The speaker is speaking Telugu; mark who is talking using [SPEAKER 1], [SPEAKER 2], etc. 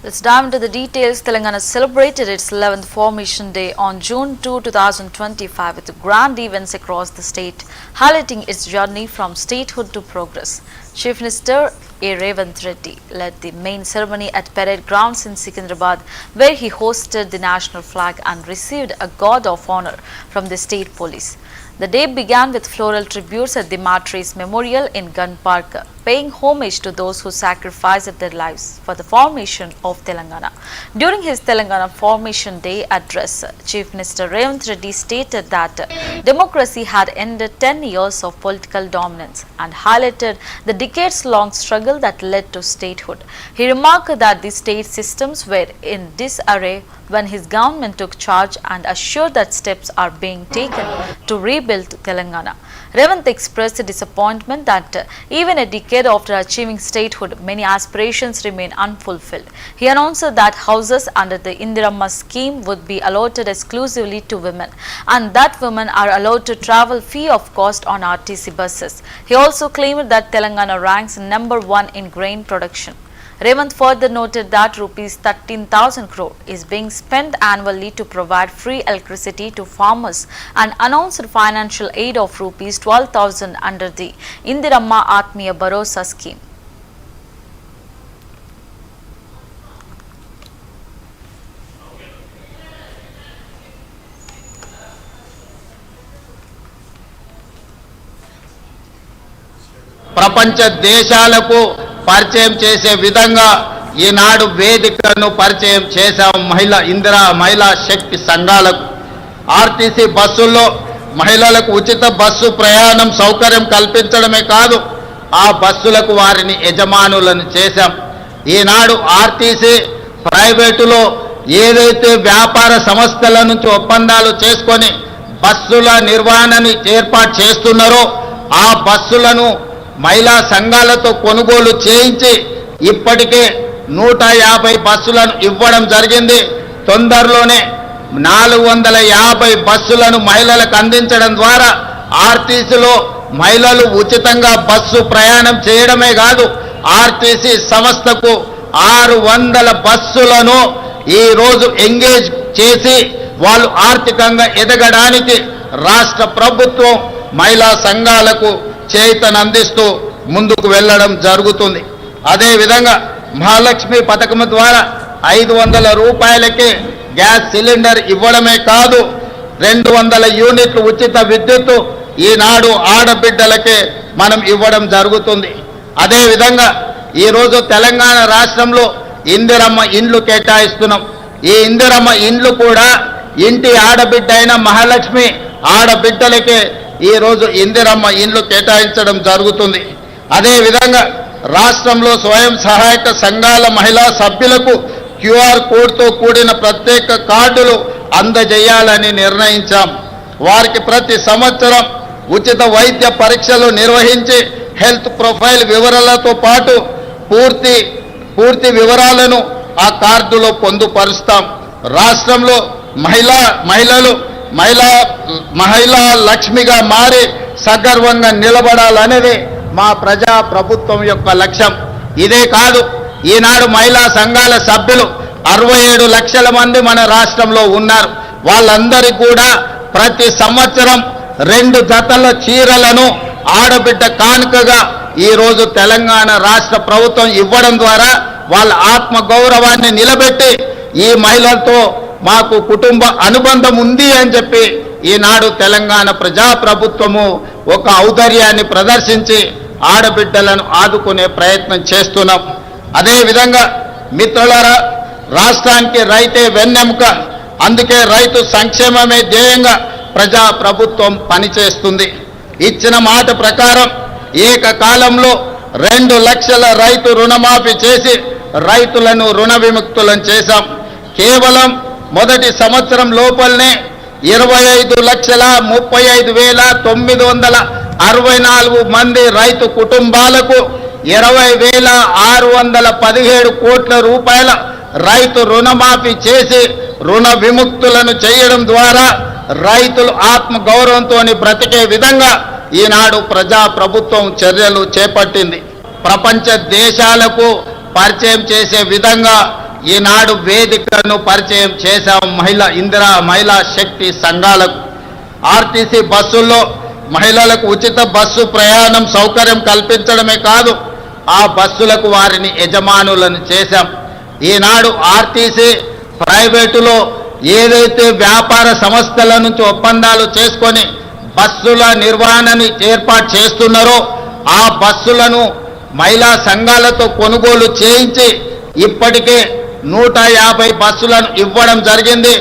[SPEAKER 1] Let's dive into the details. Telangana celebrated its 11th Formation Day on June 2, 2025 with grand events across the state, highlighting its journey from statehood to progress. Chief Minister A. Revanth Reddy led the main ceremony at Parade Grounds in Secunderabad, where he hosted the national flag and received a guard of honor from the state police. The day began with floral tributes at the Martyrs Memorial in Gun Park, paying homage to those who sacrificed their lives for the formation of Telangana. During his Telangana Formation Day address, Chief Minister Revanth Reddy stated that democracy had ended 10 years of political dominance and highlighted the decades-long struggle that led to statehood. He remarked that the state systems were in disarray when his government took charge and assured that steps are being taken to rebuild Telangana. Revanth expressed disappointment that even a decade after achieving statehood, many aspirations remain unfulfilled. He announced that houses under the Indiramma scheme would be allotted exclusively to women and that women are allowed to travel free of cost on RTC buses. He also claimed that Telangana ranks number 1 in grain production. Revanth further noted that Rs 13,000 crore is being spent annually to provide free electricity to farmers and announced financial aid of Rs 12,000 under the Indiramma Atmiya Bharosa scheme.
[SPEAKER 2] ప్రపంచ దేశాలకు పరిచయం చేసే విధంగా ఈనాడు వేదికను పరిచయం చేశాం. మహిళా శక్తి సంఘాలకు ఆర్టీసీ బస్సుల్లో మహిళలకు ఉచిత బస్సు ప్రయాణం సౌకర్యం కల్పించడమే కాదు, ఆ బస్సులకు వారిని యజమానులను చేశాం. ఈనాడు ఆర్టీసీ ప్రైవేటులో ఏదైతే వ్యాపార సంస్థల నుంచి ఒప్పందాలు చేసుకొని బస్సుల నిర్వహణని ఏర్పాటు చేస్తున్నారో ఆ బస్సులను మహిళా సంఘాలతో కొనుగోలు చేయించి ఇప్పటికే 150 బస్సులను ఇవ్వడం జరిగింది. తొందరలోనే 450 బస్సులను మహిళలకు అందించడం ద్వారా ఆర్టీసీలో మహిళలు ఉచితంగా బస్సు ప్రయాణం చేయడమే కాదు, ఆర్టీసీ సంస్థకు 600 బస్సులను ఈరోజు ఎంగేజ్ చేసి వాళ్ళు ఆర్థికంగా ఎదగడానికి రాష్ట్ర ప్రభుత్వం మహిళా సంఘాలకు చేతనందిస్తూ ముందుకు వెళ్ళడం జరుగుతుంది. అదేవిధంగా మహాలక్ష్మి పథకం ద్వారా 500 రూపాయలకే గ్యాస్ సిలిండర్ ఇవ్వడమే కాదు, 200 యూనిట్లు ఉచిత విద్యుత్తు ఈనాడు ఆడబిడ్డలకే మనం ఇవ్వడం జరుగుతుంది. అదేవిధంగా ఈరోజు తెలంగాణ రాష్ట్రంలో ఇందిరమ్మ ఇండ్లు కేటాయిస్తున్నాం. ఈ ఇందిరమ్మ ఇండ్లు కూడా ఇంటి ఆడబిడ్డ అయిన మహాలక్ష్మి ఆడబిడ్డలకే ఈరోజు ఇందిరమ్మ ఇండ్లు కేటాయించడం జరుగుతుంది. అదేవిధంగా రాష్ట్రంలో స్వయం సహాయక సంఘాల మహిళా సభ్యులకు క్యూఆర్ కోడ్తో కూడిన ప్రత్యేక కార్డులు అందజేయాలని నిర్ణయించాం. వారికి ప్రతి సంవత్సరం ఉచిత వైద్య పరీక్షలు నిర్వహించి హెల్త్ ప్రొఫైల్ వివరాలతో పాటు పూర్తి వివరాలను ఆ కార్డులో పొందుపరుస్తాం. రాష్ట్రంలో మహిళా లక్ష్మిగా మారి సగర్వంగా నిలబడాలనేది మా ప్రజా ప్రభుత్వం యొక్క లక్ష్యం. ఇదే కాదు, ఈనాడు మహిళా సంఘాల సభ్యులు 67 లక్షల మంది మన రాష్ట్రంలో ఉన్నారు. వాళ్ళందరికీ కూడా ప్రతి సంవత్సరం 2 జతల చీరలను ఆడబిడ్డ కానుకగా ఈరోజు తెలంగాణ రాష్ట్ర ప్రభుత్వం ఇవ్వడం ద్వారా వాళ్ళ ఆత్మ గౌరవాన్ని నిలబెట్టి ఈ మహిళలతో మాకు కుటుంబ అనుబంధం ఉంది అని చెప్పి ఈనాడు తెలంగాణ ప్రజాప్రభుత్వము ఒక ఔదార్యాన్ని ప్రదర్శించి ఆడబిడ్డలను ఆదుకునే ప్రయత్నం చేస్తున్నాం. అదేవిధంగా మిత్రులారా, రాష్ట్రానికి రైతే వెన్నెముక, అందుకే రైతు సంక్షేమమే ధ్యేయంగా ప్రజాప్రభుత్వం పనిచేస్తుంది. ఇచ్చిన మాట ప్రకారం ఏకకాలంలో 2 లక్షల రైతు రుణమాఫీ చేసి రైతులను రుణ విముక్తులను చేశాం. కేవలం మొదటి సంవత్సరం లోపలనే 25,35,964 మంది రైతు కుటుంబాలకు 20,617 కోట్ల రూపాయల రైతు రుణమాఫీ చేసి రుణ విముక్తులను చేయడం ద్వారా రైతులు ఆత్మ గౌరవంతో బ్రతికే విధంగా ఈనాడు ప్రజా ప్రభుత్వం చర్యలు చేపట్టింది. ప్రపంచ దేశాలకు పరిచయం చేసే విధంగా ఈనాడు వేదికను పరిచయం చేశాం మహిళా శక్తి సంఘాలకు. ఆర్టీసీ బస్సుల్లో మహిళలకు ఉచిత బస్సు ప్రయాణం సౌకర్యం కల్పించడమే కాదు, ఆ బస్సులకు వారిని యజమానులను చేశాం. ఈనాడు ఆర్టీసీ ప్రైవేటులో ఏదైతే వ్యాపార సంస్థల నుంచి ఒప్పందాలు చేసుకొని బస్సుల నిర్వహణని ఏర్పాటు చేస్తున్నారో ఆ బస్సులను మహిళా సంఘాలతో కొనుగోలు చేయించి ఇప్పటికే 150 బస్సులను ఇవ్వడం జరిగింది.